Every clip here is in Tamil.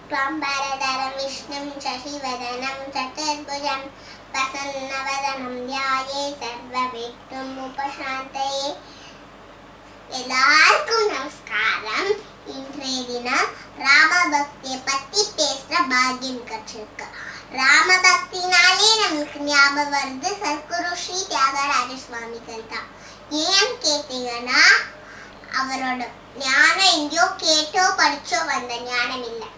शुक्लाम्बरधरं विष्णुं शशिवर्णं चतुर्भुजं प्रसन्नवदनं ध्यायेत् सर्वविघ्नोपशान्तये. எல்லாருக்கும் நமஸ்காரம். இன்றைய தினம் ராமபக்தியை பத்தி பேசுற பாக்கியம் கிடைச்சிருக்கு. ராமபக்தினாலே நமக்கு ஞாபகம் வருது சத்குரு ஸ்ரீ தியாகராஜ சுவாமிகள் தான். ஏன் கேட்டீங்கன்னா அவரோட ஞானம் எங்கேயோ கேட்டோ படிச்சோ வந்த ஞானம் இல்லை.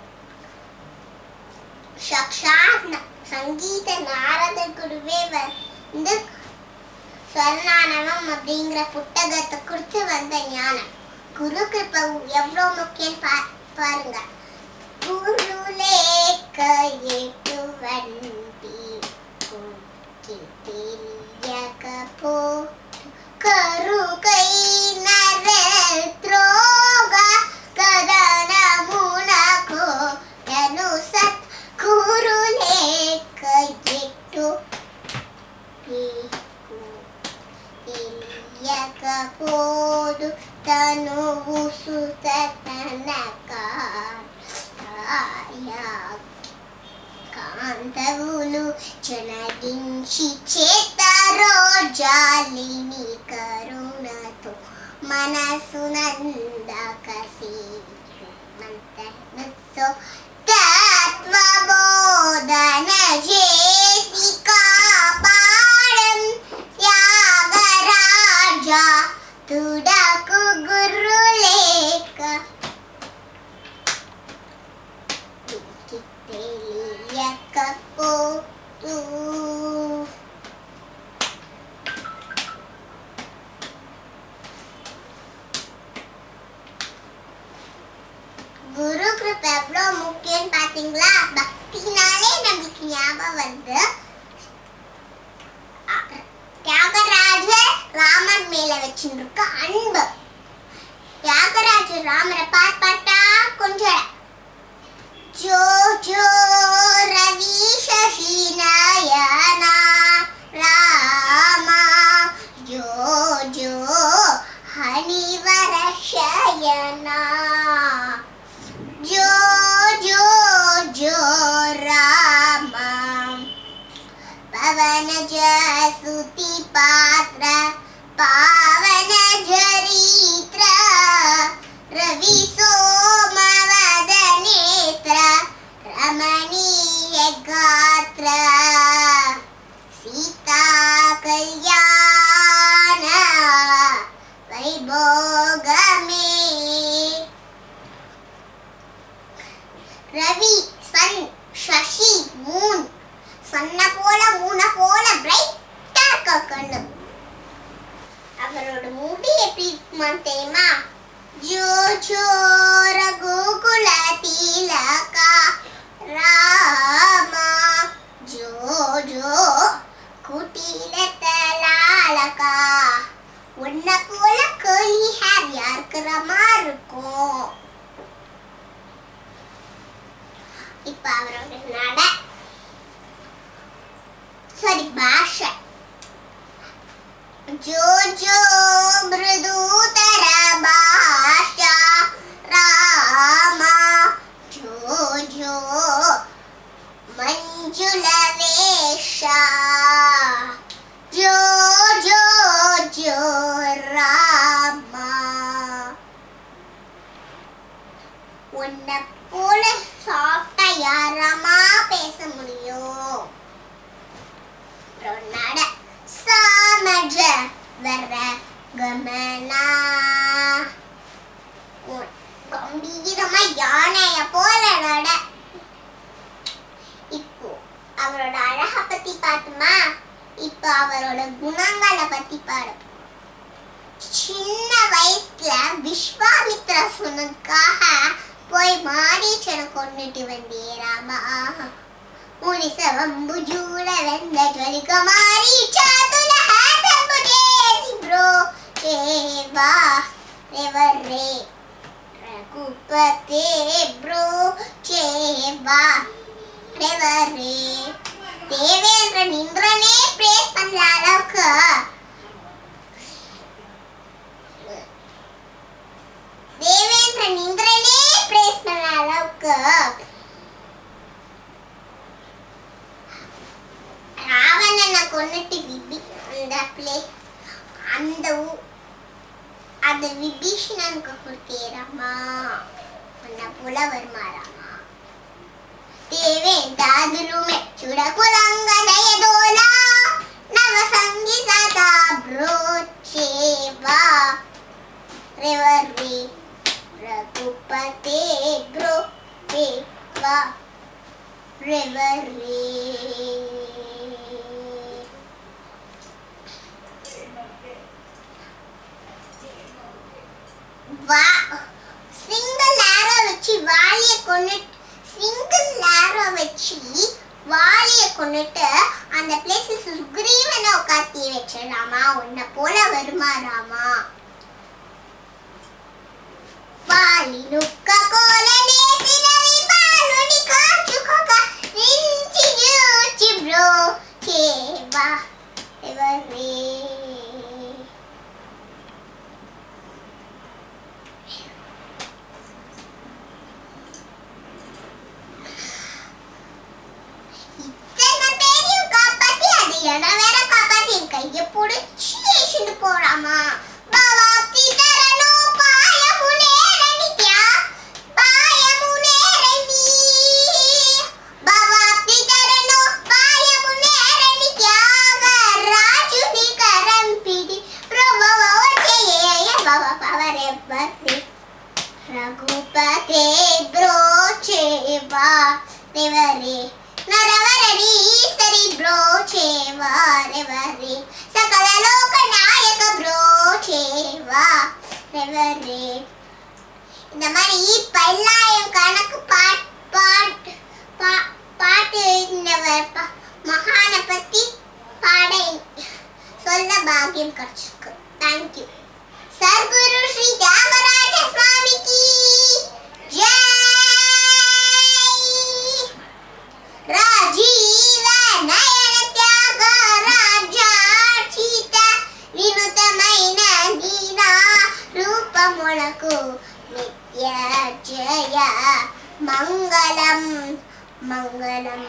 சாக்ஷாத் சங்கீத நாரத குருவே வந்து ஸ்வர்ணானவம் அப்படிங்கிற புத்தகத்தை குறித்து வந்த ஞானம். குரு கிருபை எவ்வளவு முக்கியம் பாருங்க. குருலேக்க எட்டுவண்டி தெரியக்கப்போ கருகை நரத்ரோக கதன முனகோ யனு சத் குருலேக்க எட்டு తెలియకపోదు తను కాంతవులు జనగించి చేతారో జాలిని కరుణతో మనసునందకసి తత్వబోధన చేసి కాపాడం త్యాగరాజా తుడకు గురులేక తెలియకపోతూ. குரு கிருபை எவ்வளவு முக்கியம் பாத்தீங்களா? பக்தினாலே நமக்கு ஞாபகம் வருது தியாகராஜர் ராமர் மேல வச்சிருக்க அன்பு. தியாகராஜர் ராமரை பார்த்தா கொஞ்சம் ஜோ ஜோ ரவி சசி நயனா ராமா ஜோ ஜோ ஹனிவர சயனா ஜோ ஜோ ஜோ ராமா पवन जसुति पात्र पावन चरित्र रवि सोमवद नेत्र रमणीय गात्र सीता कल्याण वैभोग में रवि सन शशि मून சன்ன போல மூண போல பிரைட்டா இருக்க கண்ணு. அவரோட முடி எப்படி இருக்குமா தெரியுமா? ஜோ ஜோ ரகுகுல திலகா ராமா ஜோ ஜோ குட்டில தலாலகா. உன்ன போல கர்லி ஹேர் யாருக்கிற மாதிரி இருக்கும். இப்ப அவரோட நட सॉरी भाषा जो जो मृदुतर भाषा रामा जो जो मंजुल वेशा जो जो जो रामा. உன்னை போல சாஃப்டா யாராமா பேச முடியும்? நட சாமஜ வர கமனா கம்பீரமா யானைய போல நட. இப்போ அவரோட அழக பத்தி பார்த்துமா? இப்போ அவரோட குணங்களை பத்தி பாடு. சின்ன வயசுல விஸ்வாமித்ரா சொன்னதுக்காக போய் மாரீச்சனை கொண்டுட்டு வந்தே ராமா. मुनिसवंबुजूल वेंदज्वलिकमारी चातुल हातमुदेसी ब्रो देवा रेवरे रघुपते ब्रो चेवा रेवरे देवेंद्रन इंद्रने प्रेस பண்ண அளவுக்கு தேவேந்திரன் இந்திரனே பிரேஸ் பண்ண அளவுக்கு அந்த விபீஷணனுக்கு கொடுத்தேராமா அண்ணா போல வருமாராமா தேவேந்தாதுலுமே சுடகுலங்கதயதோலா நவசங்கி சதா ப்ரோச்சேவா ரெவரி ரகுபதே ப்ரோச்சேவா ரெவரி சிங்கிள் ஆரோ வச்சு வாலிய கொன்னுட்டு அந்த பிளேஸ்ல சுக்ரீவனை உட்காத்தி வச்சிடலாமா உன்னை போல வருமாராமா வாலி நுக்க கோலனே சினவி பாலுனி காச்சுகோக நிஞ்சி ஜூச்சி ப்ரோ கேவா எவரே கைய புடிச்சு ஏசிட்டு போறாமா பவாப்தி தரனோ பாயமுனேரணிக்யா பாயமுனேரணி பவாப்தி தரனோ பாயமுனேரணிக்யா ராஜுனி கரம் பிடி பிரபவச்சேய பவ பவரே பத்தி ரகுபதே ப்ரோச்சேவா தேவரே நரவரணி சரி ப்ரோச்சேவா ரெவரே சகல லோக நாயக ப்ரோச்சேவா ரெவரே இந்த மாதிரி பல்லாயிரம் கணக்கு பாட்டு எழுதினவர் மகான பத்தி பாட சொல்ல பாக்கியம் கிடைச்சிருக்கு. தேங்க்யூ. சர்க்குரு ஸ்ரீ தியாகராஜ சுவாமிக்கு రాజీవ నయన త్యాగ రాజార్చిత వినుతమైన దీనా రూపములకు నిత్య జయ మంగళం మంగళం.